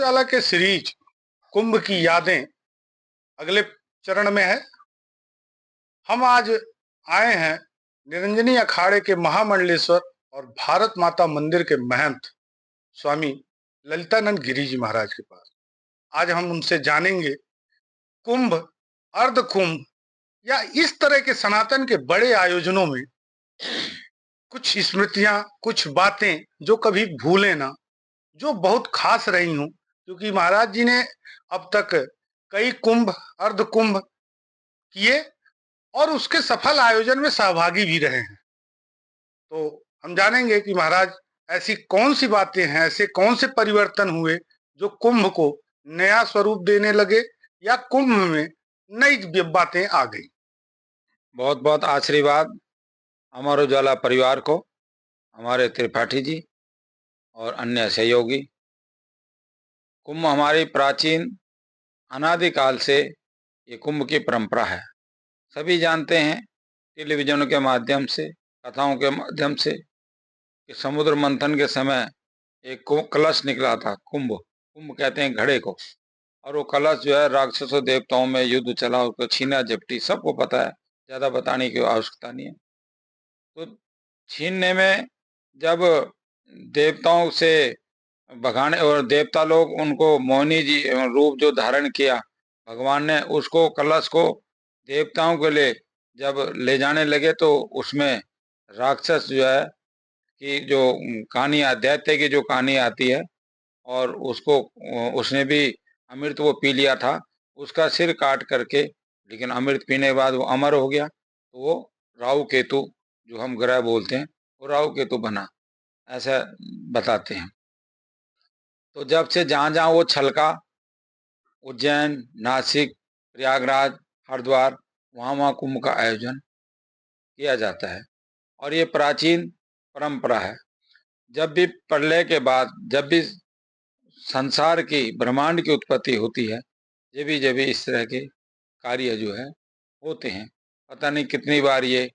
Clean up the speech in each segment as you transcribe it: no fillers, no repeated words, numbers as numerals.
पाठशाला के सीरीज कुंभ की यादें अगले चरण में है। हम आज आए हैं निरंजनी अखाड़े के महामंडलेश्वर और भारत माता मंदिर के महंत स्वामी ललितानंद गिरी जी महाराज के पास। आज हम उनसे जानेंगे कुंभ, अर्ध कुंभ या इस तरह के सनातन के बड़े आयोजनों में कुछ स्मृतियां, कुछ बातें जो कभी भूले ना, जो बहुत खास रही हूं, क्योंकि महाराज जी ने अब तक कई कुंभ, अर्ध कुंभ किए और उसके सफल आयोजन में सहभागी भी रहे हैं। तो हम जानेंगे कि महाराज ऐसी कौन सी बातें हैं, ऐसे कौन से परिवर्तन हुए जो कुंभ को नया स्वरूप देने लगे या कुंभ में नई बातें आ गई। बहुत बहुत आशीर्वाद अमर उजाला परिवार को, हमारे त्रिपाठी जी और अन्य सहयोगी। कुंभ हमारी प्राचीन अनादिकाल से ये कुंभ की परंपरा है। सभी जानते हैं टेलीविजन के माध्यम से, कथाओं के माध्यम से, कि समुद्र मंथन के समय एक कलश निकला था। कुंभ कुंभ कहते हैं घड़े को, और वो कलश जो है राक्षसों देवताओं में युद्ध चला, उसको छीना झपटी, सबको पता है, ज्यादा बताने की आवश्यकता नहीं है। तो छीनने में जब देवताओं से भगाने और देवता लोग उनको मोहिनी जी रूप जो धारण किया भगवान ने, उसको कलश को देवताओं के लिए जब ले जाने लगे तो उसमें राक्षस जो है कि जो कहानी दैत्य की जो कहानी आती है, और उसको उसने भी अमृत वो पी लिया था, उसका सिर काट करके, लेकिन अमृत पीने के बाद वो अमर हो गया। तो वो राहु केतु जो हम ग्रह बोलते हैं, वो राहु केतु बना, ऐसा बताते हैं। तो जब से जहां जहां वो छलका, उज्जैन, नासिक, प्रयागराज, हरिद्वार, वहां वहां कुंभ का आयोजन किया जाता है। और ये प्राचीन परंपरा है। जब भी प्रलय के बाद, जब भी संसार की, ब्रह्मांड की उत्पत्ति होती है, जब भी इस तरह के कार्य जो है होते हैं। पता नहीं कितनी बार ये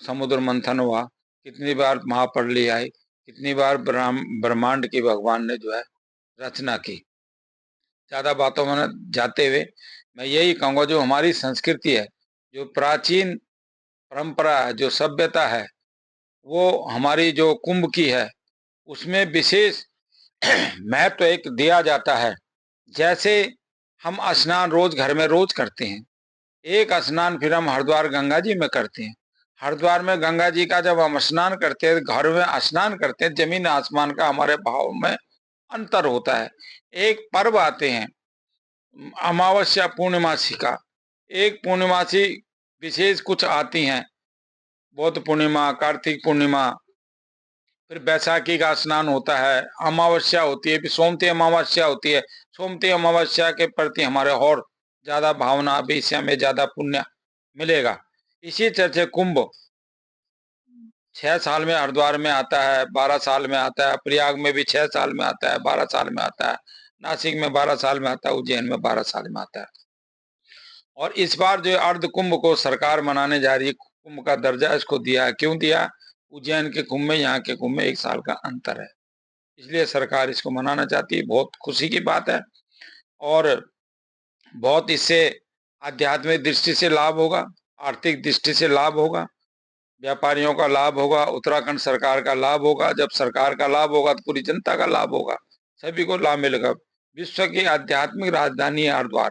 समुद्र मंथन हुआ, कितनी बार महाप्रलय आई, कितनी बार ब्रह्मांड की भगवान ने जो है रचना की। ज्यादा बातों में जाते हुए मैं यही कहूँगा, जो हमारी संस्कृति है, जो प्राचीन परंपरा है, जो सभ्यता है, वो हमारी जो कुंभ की है, उसमें विशेष महत्व एक दिया जाता है। जैसे हम स्नान रोज घर में रोज करते हैं, एक स्नान फिर हम हरिद्वार गंगा जी में करते हैं। हरिद्वार में गंगा जी का जब हम स्नान करते हैं, घर में स्नान करते हैं, जमीन आसमान का हमारे भाव में अंतर होता है। एक पर्व आते हैं, अमावस्या पूर्णिमासी का, एक पूर्णिमासी विशेष कुछ आती हैं, बौद्ध पूर्णिमा, कार्तिक पूर्णिमा, फिर बैसाखी का स्नान होता है, अमावस्या होती है, फिर सोमती अमावस्या होती है। सोमती अमावस्या के प्रति हमारे और ज्यादा भावना, अभी में ज्यादा पुण्य मिलेगा। इसी तरह से कुंभ 6 साल में हरिद्वार में आता है, 12 साल में आता है, प्रयाग में भी 6 साल में आता है, 12 साल में आता है, नासिक में 12 साल में आता है, उज्जैन में 12 साल में आता है। और इस बार जो अर्ध कुंभ को सरकार मनाने जा रही है, कुंभ का दर्जा इसको दिया है। क्यों दिया? उज्जैन के कुंभ में, यहाँ के कुंभ में 1 साल का अंतर है, इसलिए सरकार इसको मनाना चाहती है। बहुत खुशी की बात है, और बहुत इससे आध्यात्मिक दृष्टि से लाभ होगा, आर्थिक दृष्टि से लाभ होगा, व्यापारियों का लाभ होगा, उत्तराखंड सरकार का लाभ होगा। जब सरकार का लाभ होगा तो पूरी जनता का लाभ होगा, सभी को लाभ मिलेगा। विश्व की आध्यात्मिक राजधानी है हरिद्वार,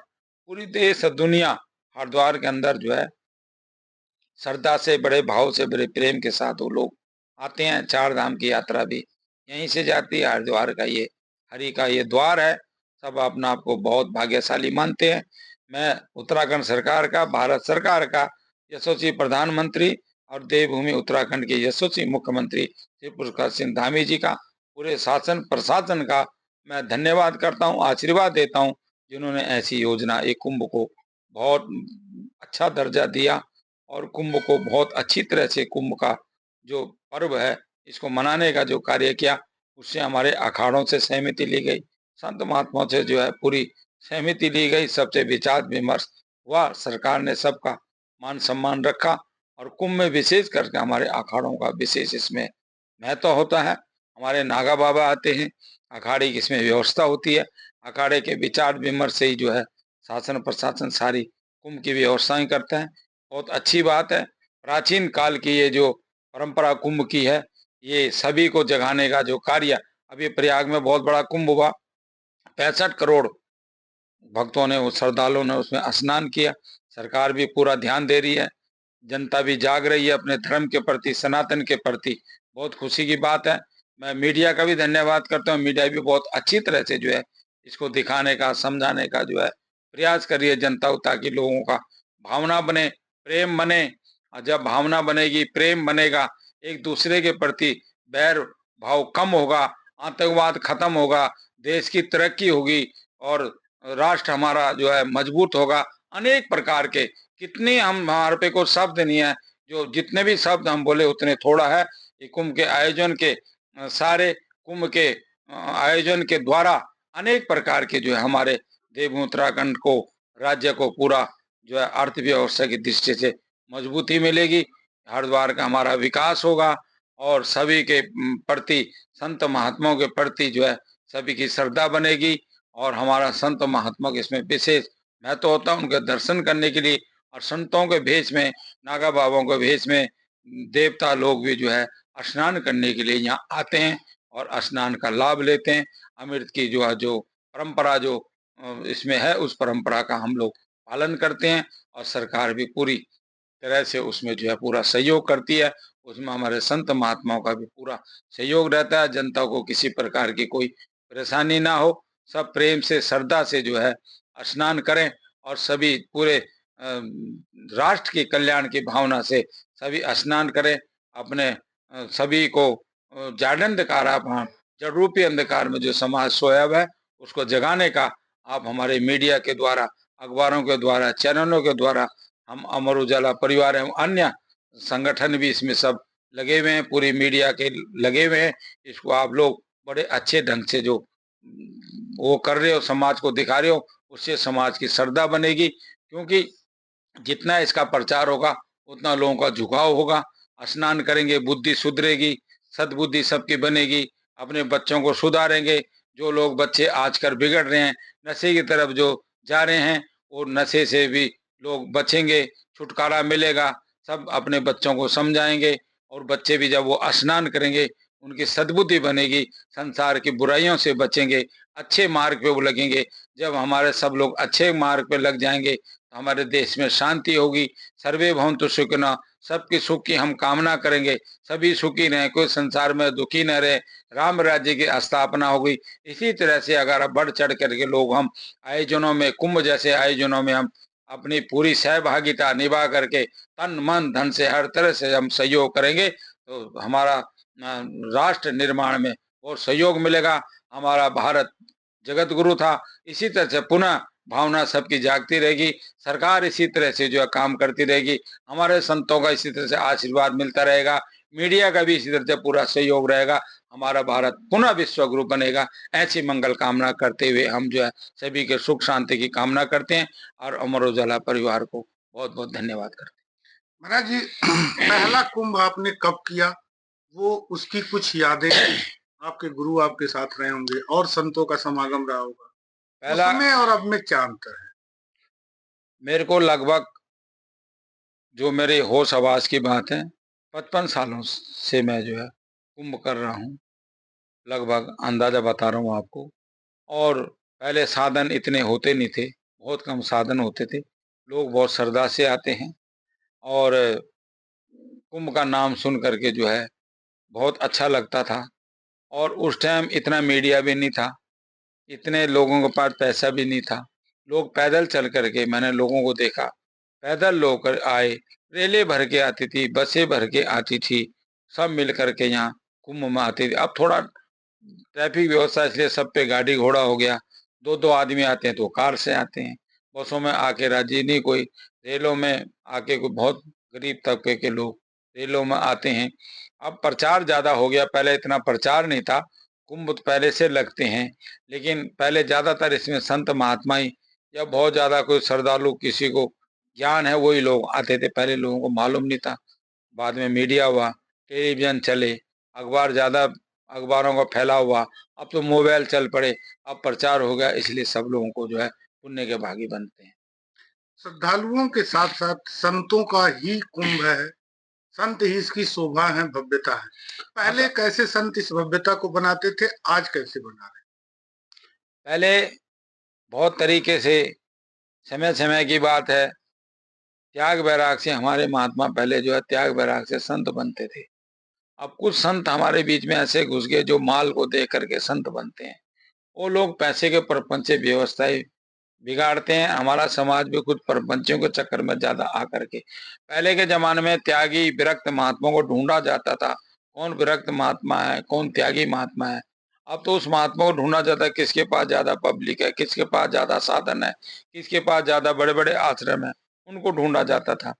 पूरी देश दुनिया हरिद्वार के अंदर जो है श्रद्धा से, बड़े भाव से, बड़े प्रेम के साथ वो लोग आते हैं। 4 धाम की यात्रा भी यहीं से जाती है। हरिद्वार का ये हरि का ये द्वार है, सब अपना आपको बहुत भाग्यशाली मानते हैं। मैं उत्तराखंड सरकार का, भारत सरकार का यशस्वी प्रधानमंत्री और देवभूमि उत्तराखंड के यशस्वी मुख्यमंत्री श्री पुष्कर सिंह धामी जी का, पूरे शासन प्रशासन का मैं धन्यवाद करता हूँ, आशीर्वाद देता हूँ, जिन्होंने ऐसी योजना, एक कुंभ को बहुत अच्छा दर्जा दिया और कुंभ को बहुत अच्छी तरह से, कुंभ का जो पर्व है इसको मनाने का जो कार्य किया, उससे हमारे अखाड़ों से सहमति ली गई, संत महात्माओं से जो है पूरी सहमति ली गई, सबसे विचार विमर्श हुआ, सरकार ने सबका मान सम्मान रखा। और कुंभ में विशेष करके हमारे अखाड़ों का विशेष इसमें महत्व होता है। हमारे नागा बाबा आते हैं, अखाड़े की इसमें व्यवस्था होती है। अखाड़े के विचार विमर्श से ही जो है शासन प्रशासन सारी कुंभ की व्यवस्थाएं करता है। बहुत अच्छी बात है। प्राचीन काल की ये जो परंपरा कुंभ की है, ये सभी को जगाने का जो कार्य, अभी प्रयाग में बहुत बड़ा कुंभ हुआ, 65 करोड़ भक्तों ने, श्रद्धालुओं ने उसमें स्नान किया। सरकार भी पूरा ध्यान दे रही है, जनता भी जाग रही है अपने धर्म के प्रति, सनातन के प्रति। बहुत खुशी की बात है। मैं मीडिया का भी धन्यवाद करता हूँ। मीडिया भी बहुत अच्छी तरह से जो है इसको दिखाने का, समझाने का जो है प्रयास कर रही है जनता को, ताकि लोगों का भावना बने, प्रेम बने। और जब भावना बनेगी, प्रेम बनेगा, एक दूसरे के प्रति बैर भाव कम होगा, आतंकवाद खत्म होगा, देश की तरक्की होगी और राष्ट्र हमारा जो है मजबूत होगा। अनेक प्रकार के, कितने हम, हमारे पे कोई शब्द नहीं है, जो जितने भी शब्द हम बोले उतने थोड़ा है। ये कुंभ के आयोजन के सारे कुंभ के आयोजन के द्वारा अनेक प्रकार के जो है हमारे देव उत्तराखंड को, राज्य को पूरा जो है अर्थव्यवस्था की दृष्टि से मजबूती मिलेगी। हरिद्वार का हमारा विकास होगा और सभी के प्रति, संत महात्माओं के प्रति जो है सभी की श्रद्धा बनेगी और हमारा संत महात्मा के इसमें विशेष महत्व होता है। उनके दर्शन करने के लिए और संतों के भेष में, नागा बाबाओं के भेष में देवता लोग भी जो है स्नान करने के लिए यहाँ आते हैं और स्नान का लाभ लेते हैं। अमृत की जो है जो परंपरा जो इसमें है, उस परंपरा का हम लोग पालन करते हैं और सरकार भी पूरी तरह से उसमें जो है पूरा सहयोग करती है। उसमें हमारे संत महात्माओं का भी पूरा सहयोग रहता है। जनता को किसी प्रकार की कोई परेशानी ना हो, सब प्रेम से, श्रद्धा से जो है स्नान करें और सभी पूरे राष्ट्र के कल्याण की भावना से सभी स्नान करें। अपने सभी को जाड अंधकार, आप जड़ रूपी अंधकार में जो समाज सोया हुआ है उसको जगाने का आप हमारे मीडिया के द्वारा, अखबारों के द्वारा, चैनलों के द्वारा, हम अमर उजाला परिवार एवं अन्य संगठन भी इसमें सब लगे हुए हैं, पूरी मीडिया के लगे हुए हैं। इसको आप लोग बड़े अच्छे ढंग से जो वो कर रहे हो, समाज को दिखा रहे हो, उससे समाज की श्रद्धा बनेगी। क्योंकि जितना इसका प्रचार होगा उतना लोगों का झुकाव होगा। स्नान करेंगे, बुद्धि सुधरेगी, सद्बुद्धि सबकी बनेगी, अपने बच्चों को सुधारेंगे। जो लोग बच्चे आजकल बिगड़ रहे हैं, नशे की तरफ जो जा रहे हैं, वो नशे से भी लोग बचेंगे, छुटकारा मिलेगा। सब अपने बच्चों को समझाएंगे और बच्चे भी जब वो स्नान करेंगे उनकी सद्बुद्धि बनेगी, संसार की बुराइयों से बचेंगे, अच्छे मार्ग पे वो लगेंगे। जब हमारे सब लोग अच्छे मार्ग पे लग जाएंगे तो हमारे देश में शांति होगी। सर्वे भवन्तु सुखिनः, सबके सुख की हम कामना करेंगे, सभी सुखी रहें, कोई संसार में दुखी न रहे, राम राज्य की स्थापना होगी। इसी तरह से अगर बढ़ चढ़ करके लोग हम आयोजनों में, कुंभ जैसे आयोजनों में हम अपनी पूरी सहभागिता निभा करके तन मन धन से हर तरह से हम सहयोग करेंगे तो हमारा राष्ट्र निर्माण में और सहयोग मिलेगा। हमारा भारत जगत गुरु था, इसी तरह से पुनः भावना सबकी जागती रहेगी। सरकार इसी तरह से जो है काम करती रहेगी, हमारे संतों का इसी तरह से आशीर्वाद मिलता रहेगा, मीडिया का भी इसी तरह से पूरा सहयोग रहेगा। हमारा भारत पुनः विश्व गुरु बनेगा। ऐसी मंगल कामना करते हुए हम जो है सभी के सुख शांति की कामना करते हैं और अमर उजाला परिवार को बहुत बहुत धन्यवाद करते हैं। महाराज जी, पहला कुंभ आपने कब किया, वो उसकी कुछ यादें आपके गुरु आपके साथ रहे होंगे और संतों का समागम रहा होगा, पहला उसमें और अब में क्या अंतर है? मेरे को लगभग, जो मेरे होश आवास की बात है, 55 सालों से मैं जो है कुंभ कर रहा हूँ, लगभग अंदाजा बता रहा हूँ आपको। और पहले साधन इतने होते नहीं थे, बहुत कम साधन होते थे, लोग बहुत श्रद्धा से आते हैं और कुंभ का नाम सुन करके जो है बहुत अच्छा लगता था। और उस टाइम इतना मीडिया भी नहीं था, इतने लोगों के पास पैसा भी नहीं था। लोग पैदल चल करके, मैंने लोगों को देखा, पैदल लोग आए, रेलें भर के आती थी, बसें भर के आती थी, सब मिल करके यहाँ कुंभ में आते थे। अब थोड़ा ट्रैफिक व्यवस्था इसलिए सब पे गाड़ी घोड़ा हो गया, दो दो आदमी आते हैं तो कार से आते हैं, बसों में आके राजी नहीं कोई, रेलों में आके कोई, बहुत गरीब तबके के लोग रेलों में आते हैं। अब प्रचार ज़्यादा हो गया, पहले इतना प्रचार नहीं था। कुंभ तो पहले से लगते हैं, लेकिन पहले ज़्यादातर इसमें संत महात्मा ही, या बहुत ज़्यादा कोई श्रद्धालु, किसी को ज्ञान है वही लोग आते थे। पहले लोगों को मालूम नहीं था, बाद में मीडिया हुआ, टेलीविज़न चले, अखबार ज़्यादा अखबारों का फैलाव हुआ, अब तो मोबाइल चल पड़े, अब प्रचार हो गया, इसलिए सब लोगों को जो है पुण्य के भागी बनते हैं। श्रद्धालुओं के साथ साथ संतों का ही कुंभ है, संत ही इसकी शोभा है, भव्यता है। पहले कैसे संत इस भव्यता को बनाते थे, आज कैसे बना रहे? पहले बहुत तरीके से, समय समय की बात है, त्याग वैराग से हमारे महात्मा पहले जो है त्याग वैराग से संत बनते थे। अब कुछ संत हमारे बीच में ऐसे घुस गए जो माल को देख करके संत बनते हैं। वो लोग पैसे के प्रपंच से व्यवस्थाएं बिगाड़ते हैं। हमारा समाज भी कुछ प्रपंचों के चक्कर में ज्यादा आकर के, पहले के जमाने में त्यागी विरक्त महात्मा को ढूंढा जाता था, कौन विरक्त महात्मा है, कौन त्यागी महात्मा है। अब तो उस महात्मा को ढूंढा जाता है किसके पास ज्यादा पब्लिक है, किसके पास ज्यादा साधन है, किसके पास ज्यादा बड़े बड़े आश्रम है, उनको ढूंढा जाता था।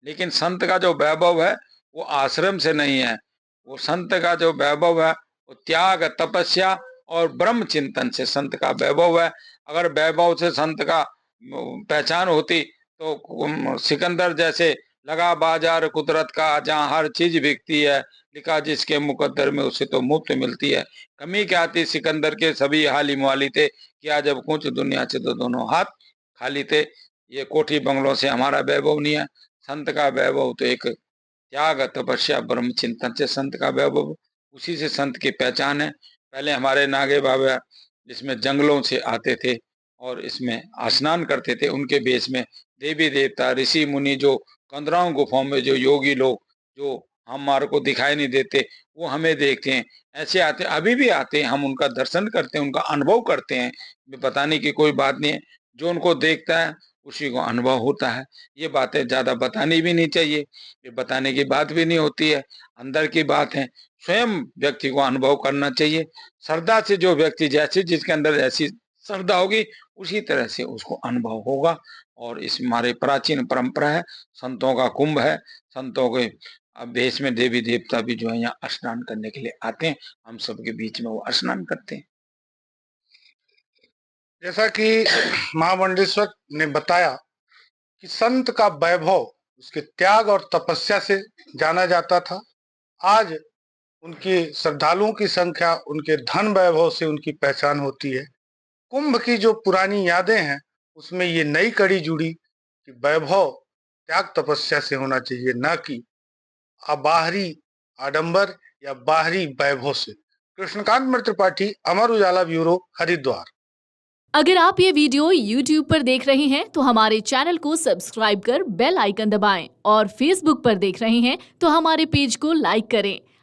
लेकिन संत का जो वैभव है वो आश्रम से नहीं है, वो संत का जो वैभव है वो त्याग, तपस्या और ब्रह्म चिंतन से संत का वैभव है। अगर वैभव से संत का पहचान होती तो सिकंदर जैसे लगा बाजार कुदरत का, जहाँ हर चीज बिकती है, लिखा जिसके मुकद्दर में उसे तो मुफ्त मिलती है। कमी क्या थी, सिकंदर के सभी हाली मुहाली थे, किया जब कुछ दुनिया से तो दोनों हाथ खाली थे। ये कोठी बंगलों से हमारा वैभव नहीं है, संत का वैभव तो एक त्याग, तपस्या, ब्रह्म चिंतन से संत का वैभव, उसी से संत की पहचान है। पहले हमारे नागे बाबा इसमें जंगलों से आते थे और इसमें स्नान करते थे, उनके बेस में देवी देवता ऋषि मुनि जो कंदराओं गुफाओं में जो योगी लोग जो हमारे को दिखाई नहीं देते वो हमें देखते हैं, ऐसे आते अभी भी आते हैं, हम उनका दर्शन करते हैं, उनका अनुभव करते हैं। बताने की कोई बात नहीं है, जो उनको देखता है उसी को अनुभव होता है। ये बातें ज्यादा बतानी भी नहीं चाहिए, ये बताने की बात भी नहीं होती है, अंदर की बात है, स्वयं व्यक्ति को अनुभव करना चाहिए। श्रद्धा से जो व्यक्ति जैसे जिसके अंदर ऐसी श्रद्धा होगी उसी तरह से उसको अनुभव होगा। और इस हमारे प्राचीन परंपरा है, संतों का कुंभ है, संतों के देश में देवी देवता भी जो है यहाँ स्नान करने के लिए आते हैं, हम सबके बीच में वो स्नान करते हैं। जैसा कि महामंडलेश्वर ने बताया कि संत का वैभव उसके त्याग और तपस्या से जाना जाता था। आज उनकी श्रद्धालुओं की संख्या उनके धन वैभव से उनकी पहचान होती है। कुंभ की जो पुरानी यादें हैं उसमें ये नई कड़ी जुड़ी कि वैभव त्याग तपस्या से होना चाहिए, ना कि बाहरी आडंबर या बाहरी वैभव से। कृष्णकांत मित्र त्रिपाठी, अमर उजाला ब्यूरो, हरिद्वार। अगर आप ये वीडियो YouTube पर देख रहे हैं तो हमारे चैनल को सब्सक्राइब कर बेल आइकन दबाएं और Facebook पर देख रहे हैं तो हमारे पेज को लाइक करें।